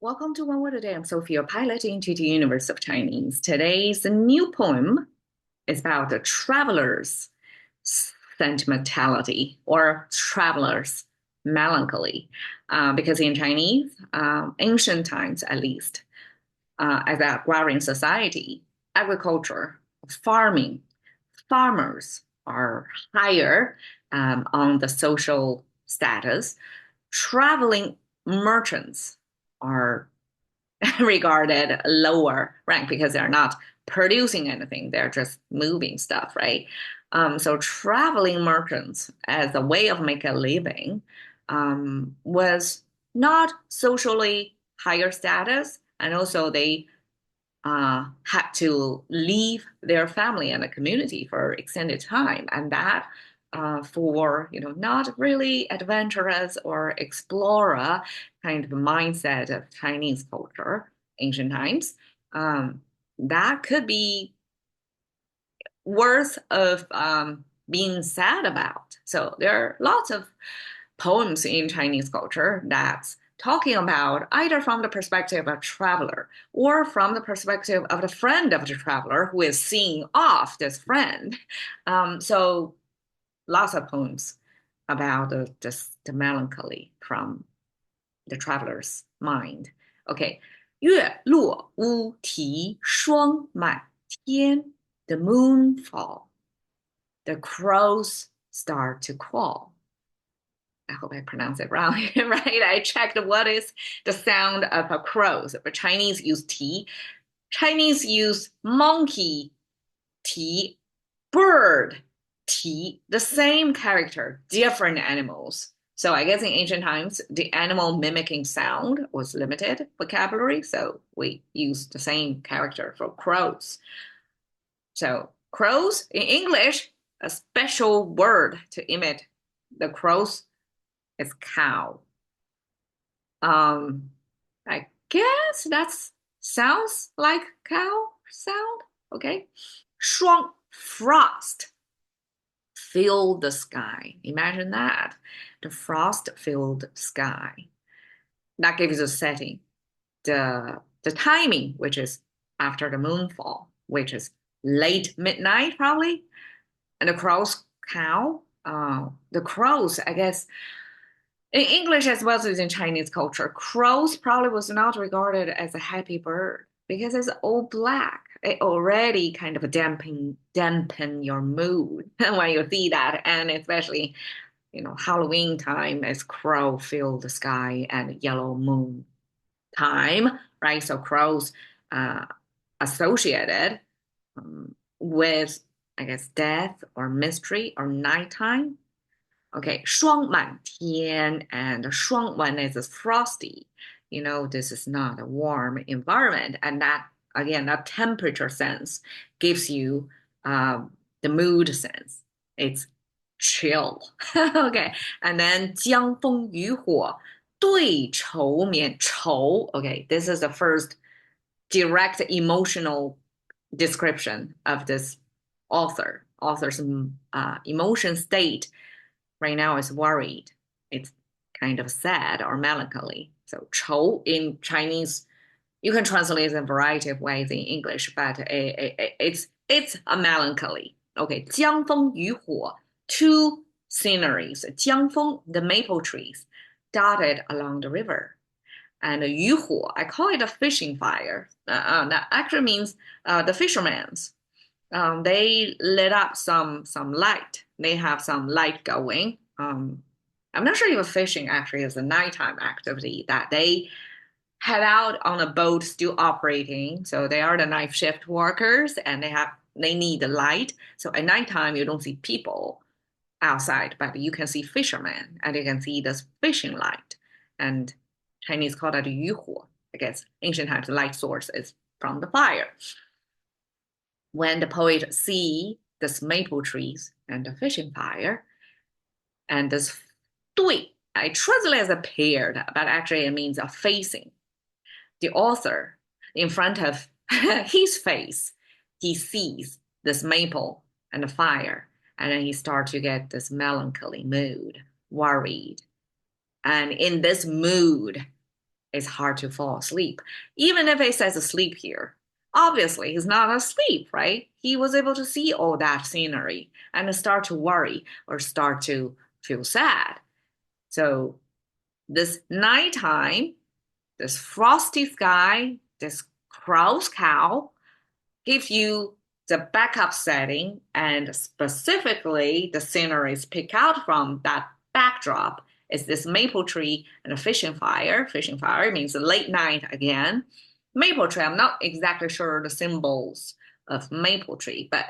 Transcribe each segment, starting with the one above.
Welcome to One Word a Day. I'm Sophia, pilot into the universe of Chinese. Today's new poem is about the traveler's sentimentality or traveler's melancholy. Because in Chinese, ancient times at least, as a agrarian society, agriculture, farming, farmers are higher on the social status. Traveling merchants are regarded lower rank because they're not producing anything, they're just moving stuff, right? So traveling merchants as a way of making a living was not socially higher status, and also they had to leave their family and the community for extended time, and that for not really adventurous or explorer kind of mindset of Chinese culture, ancient times, that could be worth of being sad about. So there are lots of poems in Chinese culture that's talking about either from the perspective of a traveler or from the perspective of the friend of the traveler who is seeing off this friend. So lots of poems about the melancholy from the traveler's mind. Okay, 月落乌啼霜满天, the moon fall, the crows start to call. I hope I pronounced it wrong, right? I checked what is the sound of a crow. So Chinese use T. Chinese use monkey T, bird T, the same character, different animals. So I guess in ancient times, the animal mimicking sound was limited vocabulary. So we use the same character for crows. So crows in English, a special word to imitate the crows is cow. I guess that sounds like cow sound. Okay. 霜, frost, fill the sky. Imagine that. The frost-filled sky. That gives a setting. The timing, which is after the moonfall, which is late midnight probably. And the crows cow. The crows, I guess, in English as well as in Chinese culture, crows probably was not regarded as a happy bird because it's all black. It already kind of dampen your mood when you see that, and especially Halloween time is crow fill the sky and yellow moon time, right? So crows associated with, I guess, death or mystery or nighttime. Okay, 霜满天, and 霜 when it's frosty. This is not a warm environment, and that again, that temperature sense gives you the mood sense. It's chill. Okay, and then 江枫渔火对愁眠. 愁. Okay, this is the first direct emotional description of this author's emotion state right now is worried. It's kind of sad or melancholy. So 愁 in Chinese, you can translate it in a variety of ways in English, but it's a melancholy. Okay, 江枫渔火, two sceneries. 江枫, the maple trees dotted along the river. And 渔火, I call it a fishing fire. That actually means the fishermen's. They lit up some light. They have some light going. I'm not sure if fishing actually is a nighttime activity that they head out on a boat still operating. So they are the night shift workers and they need the light. So at nighttime you don't see people outside, but you can see fishermen and you can see this fishing light. And Chinese call that 渔火. I guess ancient times the light source is from the fire. When the poet see this maple trees and the fishing fire, and this 对, I translate as a paired, but actually it means a facing. The author, in front of his face, he sees this maple and the fire, and then he starts to get this melancholy mood, worried. And in this mood, it's hard to fall asleep. Even if it says asleep here, obviously he's not asleep, right? He was able to see all that scenery and start to worry or start to feel sad. So this nighttime, this frosty sky, this crow's cow gives you the backup setting and specifically the sceneries pick out from that backdrop is this maple tree and a fishing fire. Fishing fire means late night again. Maple tree, I'm not exactly sure the symbols of maple tree, but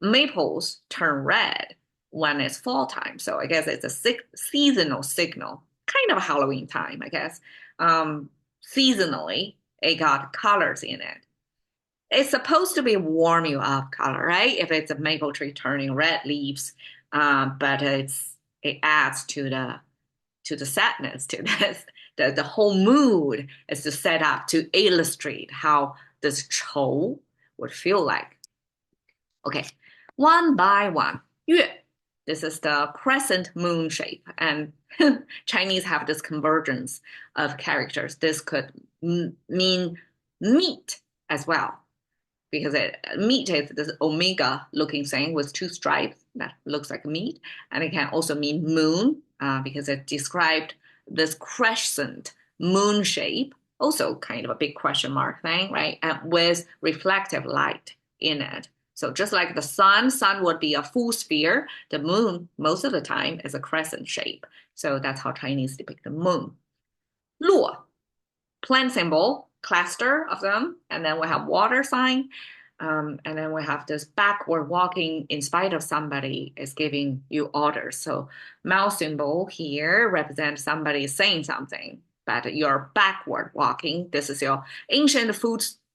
maples turn red when it's fall time. So I guess it's a seasonal signal, kind of a Halloween time, I guess. Seasonally, it got colors in it. It's supposed to be warm you up color, right? If it's a maple tree turning red leaves, but it adds to the sadness to this. The whole mood is to set up to illustrate how this qiu would feel like. Okay, one by one. 月, this is the crescent moon shape, and Chinese have this convergence of characters. This could mean meat as well, because meat is this omega looking thing with two stripes that looks like meat. And it can also mean moon because it described this crescent moon shape, also kind of a big question mark thing, right? And with reflective light in it. So just like the sun would be a full sphere, the moon most of the time is a crescent shape. So that's how Chinese depict the moon. 落, plant symbol, cluster of them, and then we have water sign, and then we have this backward walking in spite of somebody is giving you orders. So mouse symbol here represents somebody saying something, but you're backward walking. This is your ancient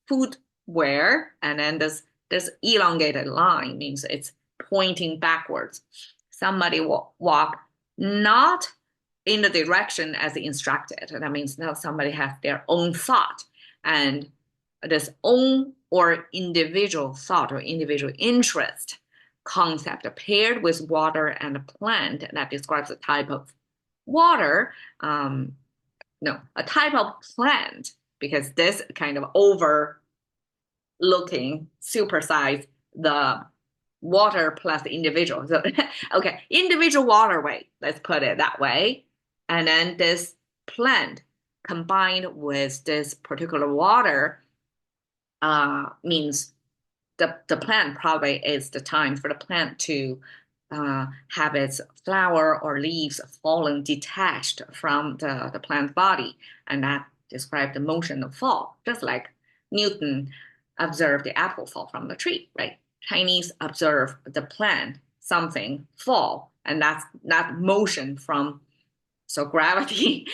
footwear, and then this elongated line means it's pointing backwards. Somebody walk not in the direction as instructed. That means now somebody has their own thought, and this own or individual thought or individual interest concept paired with water and a plant that describes a type of water, no, a type of plant, because this kind of overlooking, supersize the water plus the individual. So, okay, individual waterway, let's put it that way. And then this plant combined with this particular water means the plant probably is the time for the plant to have its flower or leaves falling detached from the plant body. And that describes the motion of fall, just like Newton observed the apple fall from the tree, right? Chinese observe the plant, something fall, and that's not motion from, so gravity,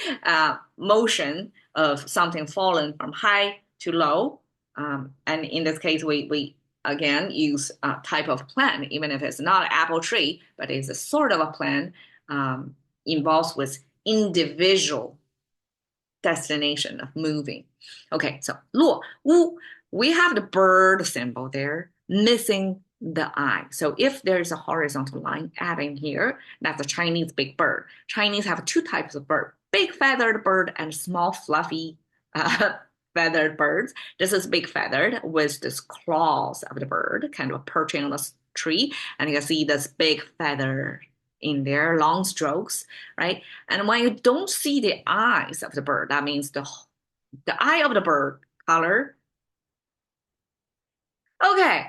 motion of something falling from high to low. And in this case, we again use a type of plant, even if it's not an apple tree, but it's a sort of a plant involved with individual destination of moving. Okay, so 落, wu, we have the bird symbol there, missing the eye. So if there's a horizontal line adding here, that's a Chinese big bird. Chinese have two types of bird, big feathered bird and small fluffy feathered birds. This is big feathered with this claws of the bird, kind of perching on the tree. And you can see this big feather in there, long strokes, right? And when you don't see the eyes of the bird, that means the eye of the bird color. Okay,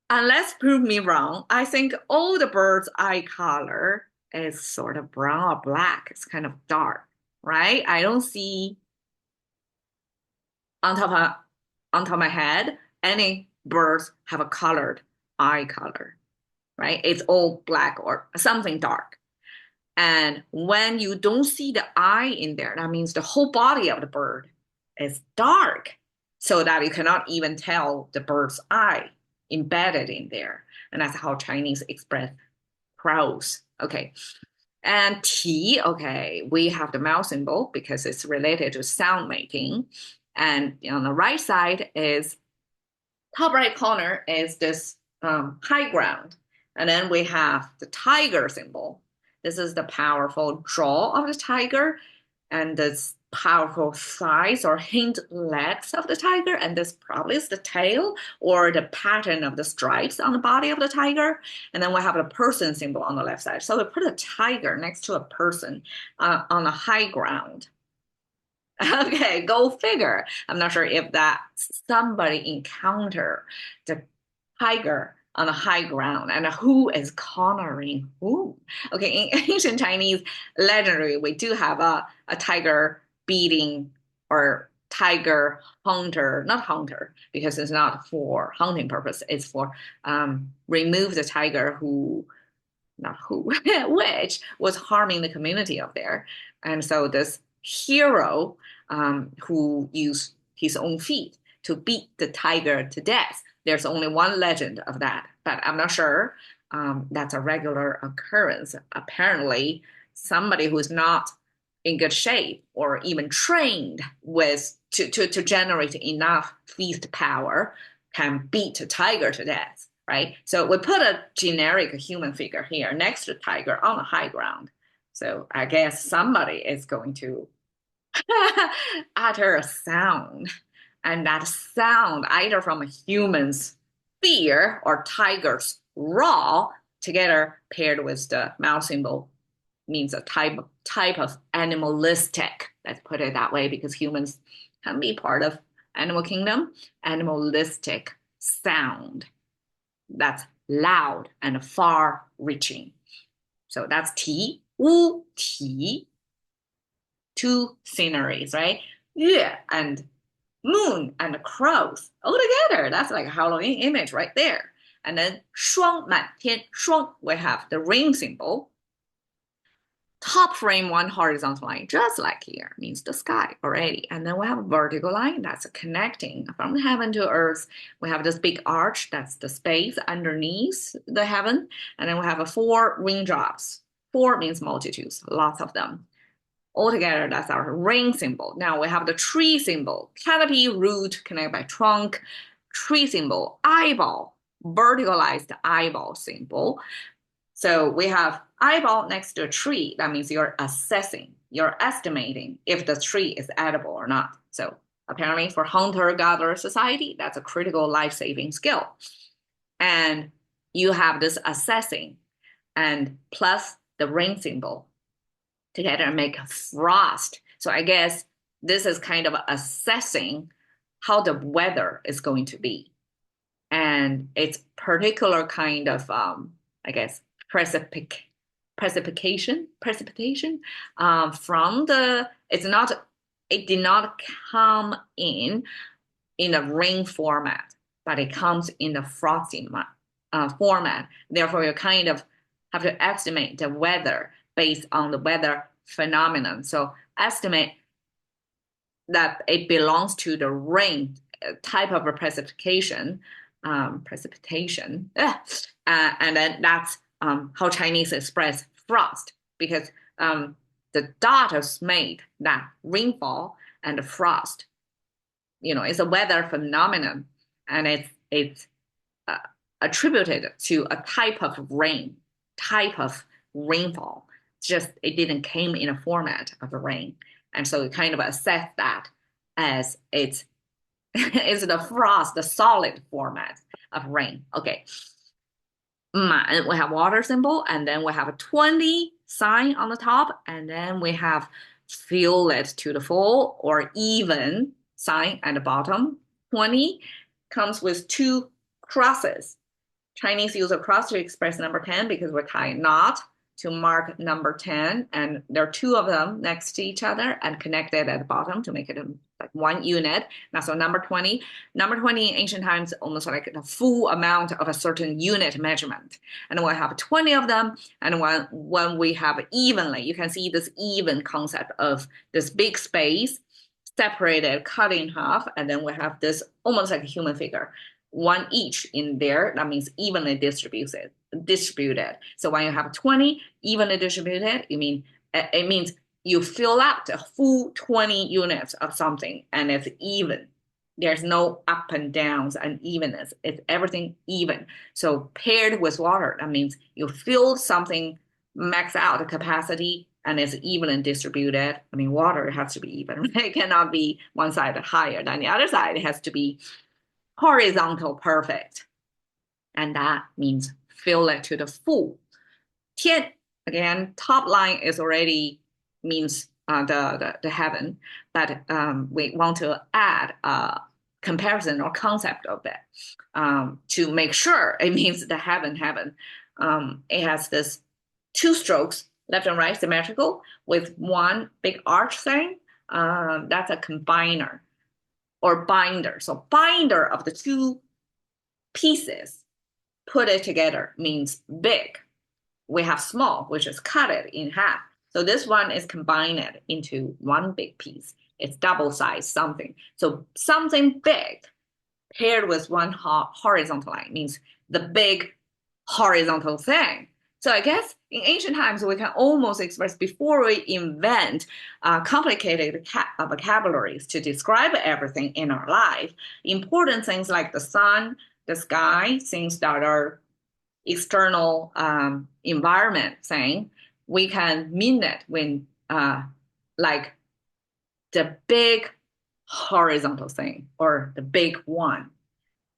unless prove me wrong, I think all the bird's eye color is sort of brown or black. It's kind of dark, right? I don't see on top of my head any birds have a colored eye color, right? It's all black or something dark. And when you don't see the eye in there, that means the whole body of the bird is dark, so that you cannot even tell the bird's eye embedded in there. And that's how Chinese express crows. Okay. And T, okay, we have the mouth symbol because it's related to sound making. And on the right side is, top right corner is this high ground. And then we have the tiger symbol. This is the powerful jaw of the tiger. And this powerful thighs or hind legs of the tiger, and this probably is the tail or the pattern of the stripes on the body of the tiger. And then we have the person symbol on the left side. So we put a tiger next to a person on a high ground. Okay, go figure. I'm not sure if that somebody encounter the tiger on the high ground and who is cornering who. Okay, in ancient Chinese legendary, we do have a tiger beating or tiger hunter, not hunter, because it's not for hunting purpose, it's for remove the tiger who, not who, which was harming the community up there. And so this hero who used his own feet to beat the tiger to death. There's only one legend of that, but I'm not sure that's a regular occurrence. Apparently, somebody who's not in good shape or even trained with to generate enough feast power can beat a tiger to death, right? So we put a generic human figure here next to tiger on a high ground. So I guess somebody is going to utter a sound, and that sound either from a human's fear or tiger's roar together paired with the mouth symbol means a type of animalistic, let's put it that way, because humans can be part of animal kingdom, animalistic sound that's loud and far reaching. So that's Ti Wu Ti, two sceneries, right? Yeah, and moon and crows all together. That's like a Halloween image right there. And then 霜满天, 霜, we have the ring symbol. Top frame, one horizontal line, just like here, means the sky already. And then we have a vertical line that's connecting from heaven to earth. We have this big arch, that's the space underneath the heaven. And then we have a 4 raindrops. 4 means multitudes, lots of them. Altogether, that's our ring symbol. Now we have the tree symbol, canopy, root, connected by trunk, tree symbol, eyeball, verticalized eyeball symbol. So we have eyeball next to a tree. That means you're assessing, you're estimating if the tree is edible or not. So apparently for hunter-gatherer society, that's a critical life-saving skill. And you have this assessing and plus the ring symbol together and make frost. So I guess this is kind of assessing how the weather is going to be. And it's particular kind of, I guess, precipitation from the, it did not come in a rain format, but it comes in the frosty format. Therefore, you kind of have to estimate the weather based on the weather phenomenon. So estimate that it belongs to the rain type of a precipitation, and then that's how Chinese express frost, because the daughters made that rainfall and the frost. It's a weather phenomenon, and it's attributed to a type of rain, type of rainfall. Just it didn't came in a format of a rain, and so we kind of assess that as it's the frost, the solid format of rain. Okay. And we have water symbol, and then we have a 20 sign on the top, and then we have fill it to the full or even sign at the bottom. 20 comes with 2 crosses. Chinese use a cross to express number 10 because we're tying knot to mark number 10, and there are 2 of them next to each other and connected at the bottom to make it like one unit. Now, so number 20 in ancient times, almost like the full amount of a certain unit measurement. And we'll have 20 of them. And when we have evenly, you can see this even concept of this big space separated, cut in half, and then we have this almost like a human figure. 1 each in there, that means evenly distributed. So when you have 20 evenly distributed, it means you fill out the full 20 units of something and it's even. There's no up and downs and evenness. It's everything even. So paired with water, that means you fill something, max out the capacity and it's evenly distributed. I mean, water has to be even, right? It cannot be one side higher than the other side. It has to be horizontal perfect. And that means fill it to the full. 天, again, top line is already means the heaven, but we want to add a comparison or concept of it to make sure it means the heaven. It has this two strokes, left and right, symmetrical, with one big arch thing. That's a combiner or binder. So binder of the two pieces, put it together means big. We have small, which is cut it in half. So this one is combined into one big piece. It's double size something. So something big paired with one horizontal line means the big horizontal thing. So I guess in ancient times, we can almost express before we invent complicated vocabularies to describe everything in our life, important things like the sun, the sky, things that are external environment thing, we can mean it when like the big horizontal thing or the big one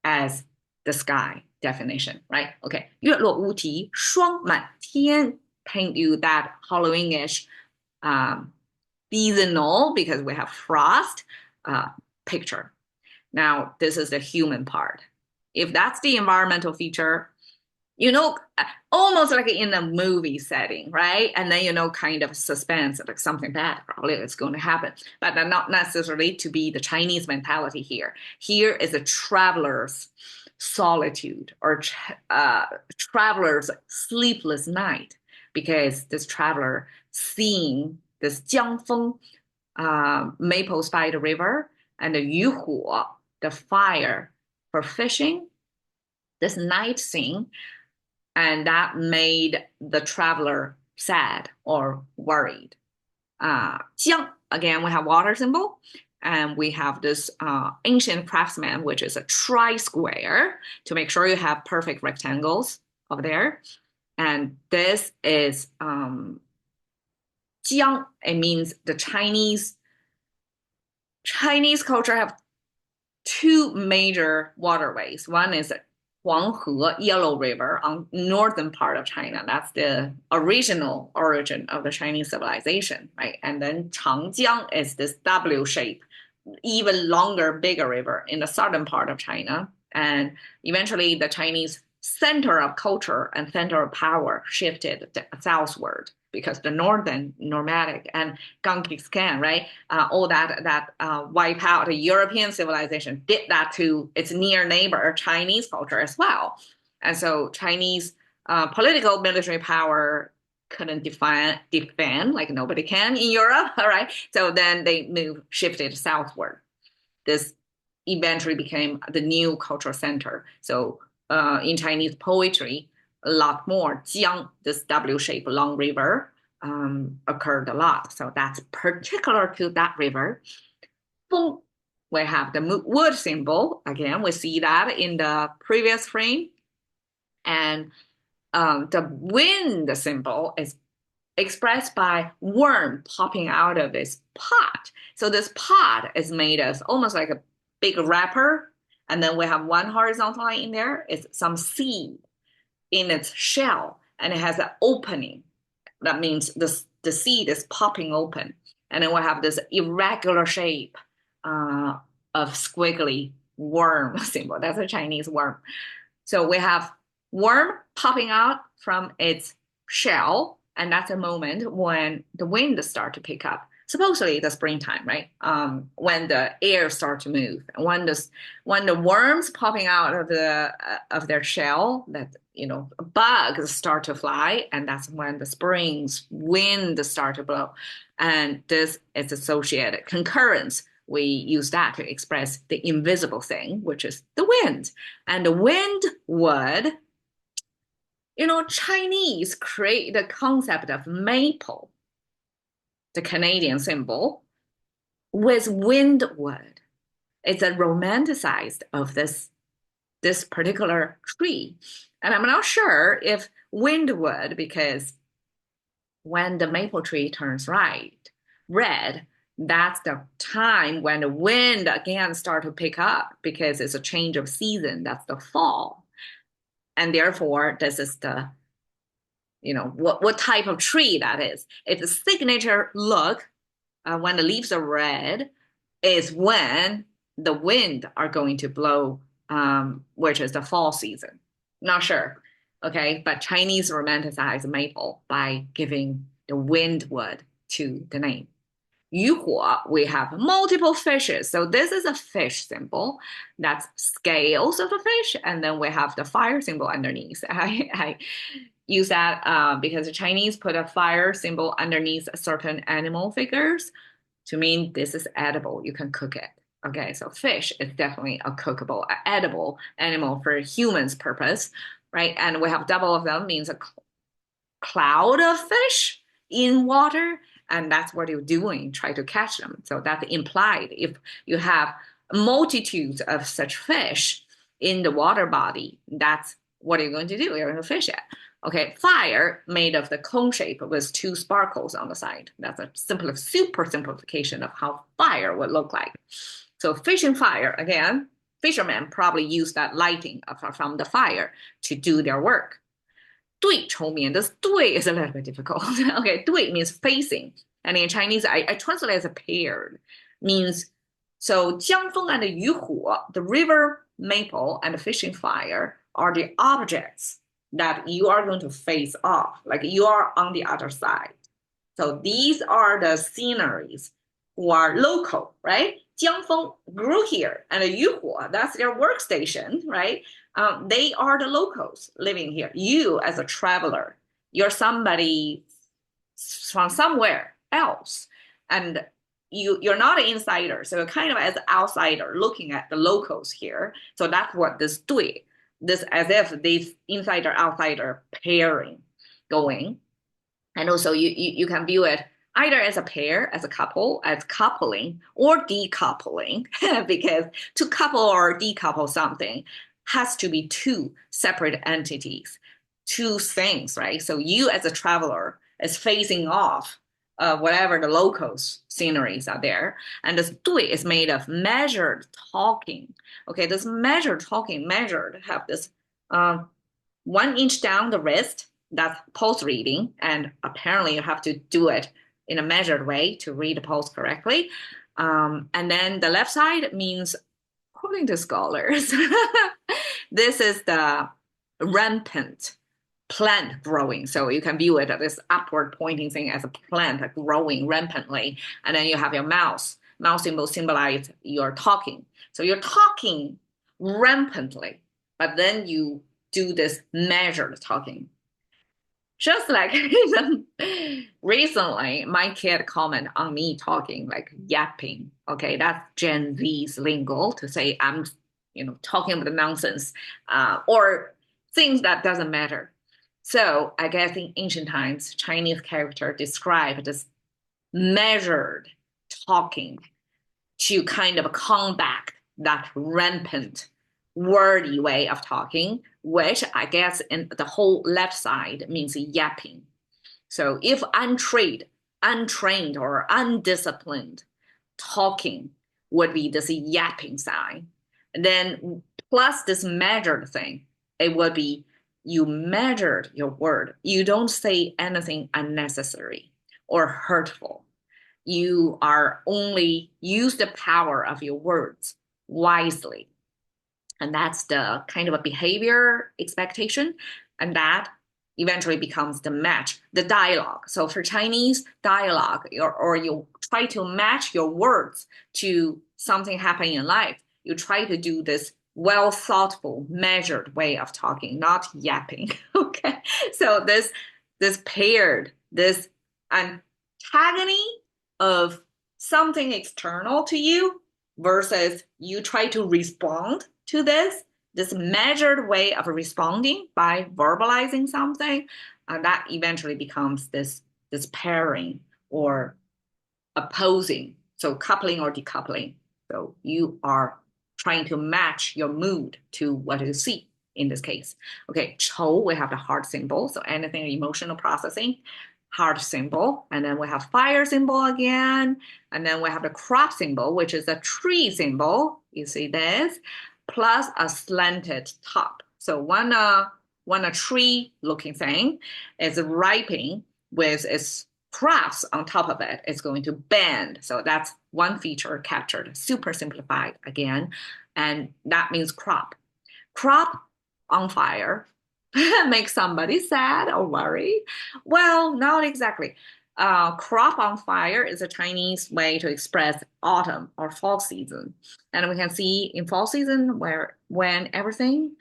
as the sky definition, right? Okay, 月落乌啼霜满天 paint you that Halloweenish seasonal because we have frost picture. Now, this is the human part. If that's the environmental feature, almost like in a movie setting, right? And then, kind of suspense, like something bad probably is going to happen, but not necessarily to be the Chinese mentality here. Here is a traveler's solitude or traveler's sleepless night, because this traveler seeing this Jiangfeng maple spider river and the yuhuo, the fire for fishing, this night scene, and that made the traveler sad or worried. Jiang, again, we have water symbol, and we have this ancient craftsman, which is a tri-square to make sure you have perfect rectangles over there. And this is Jiang. It means the Chinese culture have two major waterways. One is Huanghe, Yellow River, on northern part of China. That's the original origin of the Chinese civilization, right? And then Changjiang is this W shape, even longer, bigger river in the southern part of China. And eventually the Chinese center of culture and center of power shifted southward because the northern nomadic and Genghis Khan, right? All that wipe out the European civilization did that to its near neighbor, Chinese culture as well. And so Chinese political military power couldn't defend like nobody can in Europe, all right? So then they shifted southward. This eventually became the new cultural center. So in Chinese poetry, a lot more Jiang, this W-shaped long river, occurred a lot. So that's particular to that river. Feng, we have the wood symbol. Again, we see that in the previous frame. And the wind symbol is expressed by worm popping out of this pot. So this pot is made of almost like a big wrapper. And then we have one horizontal line in there. It's some seed in its shell, and it has an opening. That means the seed is popping open. And then we have this irregular shape of squiggly worm symbol. That's a Chinese worm. So we have worm popping out from its shell, and that's a moment when the wind starts to pick up. Supposedly the springtime, right? When the air starts to move, when the worms popping out of their shell, that bugs start to fly, and that's when the spring's wind start to blow, and this is associated concurrence. We use that to express the invisible thing, which is the wind, and the wind would. Chinese create the concept of maple, the Canadian symbol, with windwood. It's a romanticized of this particular tree. And I'm not sure if windwood, because when the maple tree turns red, that's the time when the wind again start to pick up because it's a change of season. That's the fall. And therefore, this is the, what type of tree that is. It's a signature look when the leaves are red is when the wind are going to blow, which is the fall season. Not sure. Okay, but Chinese romanticize maple by giving the wind wood to the name. 渔火, we have multiple fishes. So this is a fish symbol. That's scales of a fish. And then we have the fire symbol underneath. I use that because the Chinese put a fire symbol underneath certain animal figures to mean this is edible. You can cook it. Okay, so fish is definitely a cookable, edible animal for humans' purpose, right? And we have double of them means a cloud of fish in water, and that's what you're doing, try to catch them. So that's implied. If you have multitudes of such fish in the water body, that's what you're going to do. You're going to fish it. Okay, fire made of the cone shape with two sparkles on the side. That's a super simplification of how fire would look like. So fishing fire, again, fishermen probably use that lighting from the fire to do their work. 对愁眠, this 对 is a little bit difficult. Okay, 对 means facing. And in Chinese, I translate as a paired. Means, so 江枫 and 渔火, the river maple and the fishing fire are the objects that you are going to face off, like you are on the other side. So these are the sceneries who are local, right? 江枫 grew here, and 渔火, that's their workstation, right? They are the locals living here. You, as a traveler, you're somebody from somewhere else, and you're not an insider, so you're kind of as an outsider looking at the locals here. So that's what this 对, this as if this insider outsider pairing going, and also you can view it either as a pair, as a couple, as coupling, or decoupling, because to couple or decouple something has to be two separate entities, two things, right? So you as a traveler is facing off whatever the locals sceneries are there. And this 对 is made of measured talking. Okay, this measured talking, have this 1 inch down the wrist, that's pulse reading. And apparently you have to do it in a measured way to read the pulse correctly. And then the left side means, according to scholars, this is the rampant plant growing. So you can view it as this upward pointing thing as a plant growing rampantly. And then you have your mouse. Mouse symbol symbolize you're talking. So you're talking rampantly, but then you do this measured talking. Just like recently, my kid comment on me talking, like yapping. Okay, that's Gen Z's lingo to say I'm, talking about nonsense or things that doesn't matter. So I guess in ancient times, Chinese character described this measured talking to kind of combat that rampant wordy way of talking, which I guess in the whole left side means yapping. So if untrained or undisciplined talking would be this yapping sign. And then plus this measured thing, it would be you measured your word. You don't say anything unnecessary or hurtful. You are only use the power of your words wisely. And that's the kind of a behavior expectation. And that eventually becomes the match, the dialogue. So for Chinese dialogue, or you try to match your words to something happening in life, you try to do this well thoughtful, measured way of talking, not yapping. Okay. So this paired, this antagony of something external to you versus you try to respond to this measured way of responding by verbalizing something, that eventually becomes this pairing or opposing. So coupling or decoupling. So you are trying to match your mood to what you see in this case. Okay, 愁, we have the heart symbol, so anything emotional processing. heart symbol, and then we have fire symbol again, and then we have the crop symbol, which is a tree symbol. You see this, plus a slanted top. So when a tree looking thing is ripening with its crops on top of it, it's going to bend. So that's one feature captured, super simplified again, and that means crop. Crop on fire make somebody sad or worried? Well, not exactly. Crop on fire is a Chinese way to express autumn or fall season. And we can see in fall season where when everything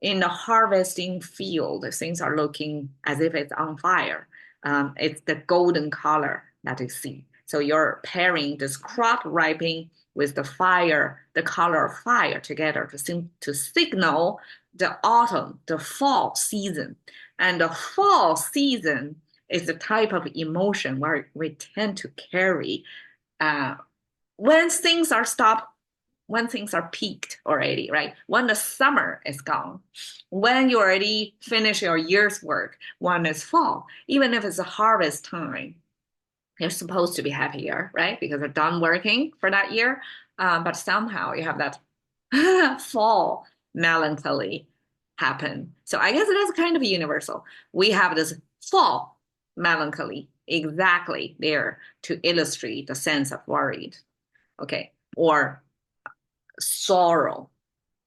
in the harvesting field, things are looking as if it's on fire. It's the golden color that you see. So you're pairing this crop ripening with the fire, the color of fire together to signal the autumn, the fall season. And the fall season is the type of emotion where we tend to carry uh, when things are stopped, when things are peaked already, right? When the summer is gone, when you already finish your year's work, when it's fall, even if it's a harvest time, you're supposed to be happier, right? Because you're done working for that year. But somehow you have that fall melancholy happen. So I guess it is kind of universal. We have this fall melancholy exactly there to illustrate the sense of worried, okay, or sorrow.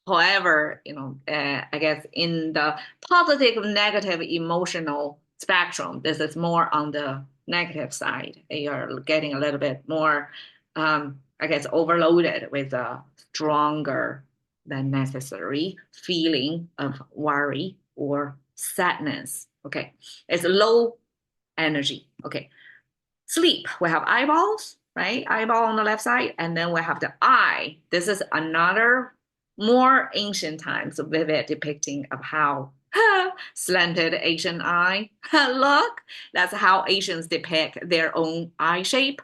However, I guess in the positive, negative emotional spectrum, this is more on the negative side. You're getting a little bit more, I guess, overloaded with a stronger than necessary feeling of worry or sadness. Okay, it's low energy. Okay, sleep, we have eyeballs, right? Eyeball on the left side, and then we have the eye. This is another more ancient times vivid depicting of how slanted Asian eye look. That's how Asians depict their own eye shape.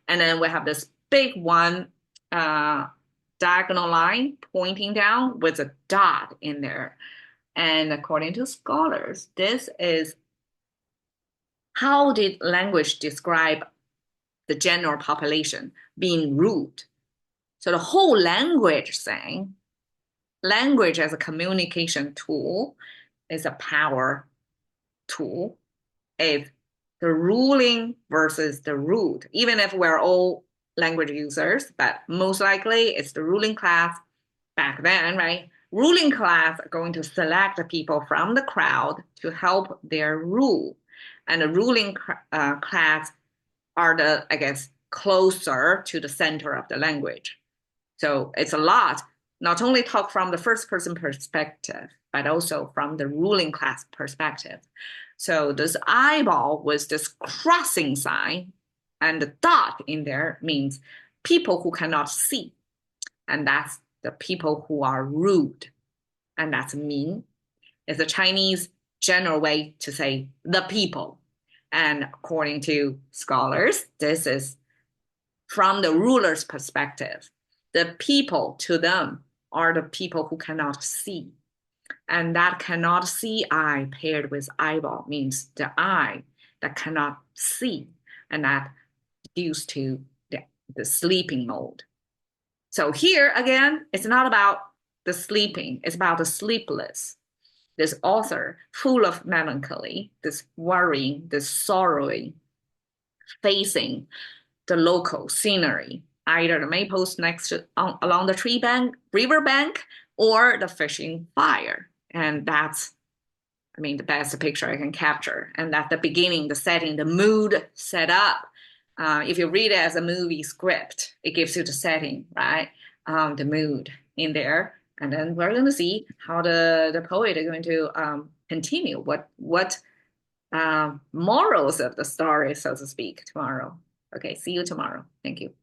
And then we have this big one, diagonal line pointing down with a dot in there. And according to scholars, this is how did language describe the general population being rude? So the whole language thing, language as a communication tool is a power tool. It's the ruling versus the rude, even if we're all language users, but most likely it's the ruling class back then, right? Ruling class are going to select the people from the crowd to help their rule. And the ruling class are the, I guess, closer to the center of the language. So it's a lot, not only talk from the first person perspective, but also from the ruling class perspective. So this eyeball with this crossing sign and the dot in there means people who cannot see. And that's the people who are rude. And that's mean. It's a Chinese general way to say the people. And according to scholars, this is from the ruler's perspective. The people to them are the people who cannot see. And that cannot see eye paired with eyeball means the eye that cannot see. And that due to the sleeping mode. So here again, it's not about the sleeping, it's about the sleepless. This author full of melancholy, this worrying, this sorrowing, facing the local scenery, either the maples next to along the tree bank, river bank, or the fishing fire. And that's, I mean, the best picture I can capture. And at the beginning, the setting, the mood set up. If you read it as a movie script, it gives you the setting, right? The mood in there. And then we're going to see how the poet is going to continue, what morals of the story, so to speak, tomorrow. Okay, see you tomorrow. Thank you.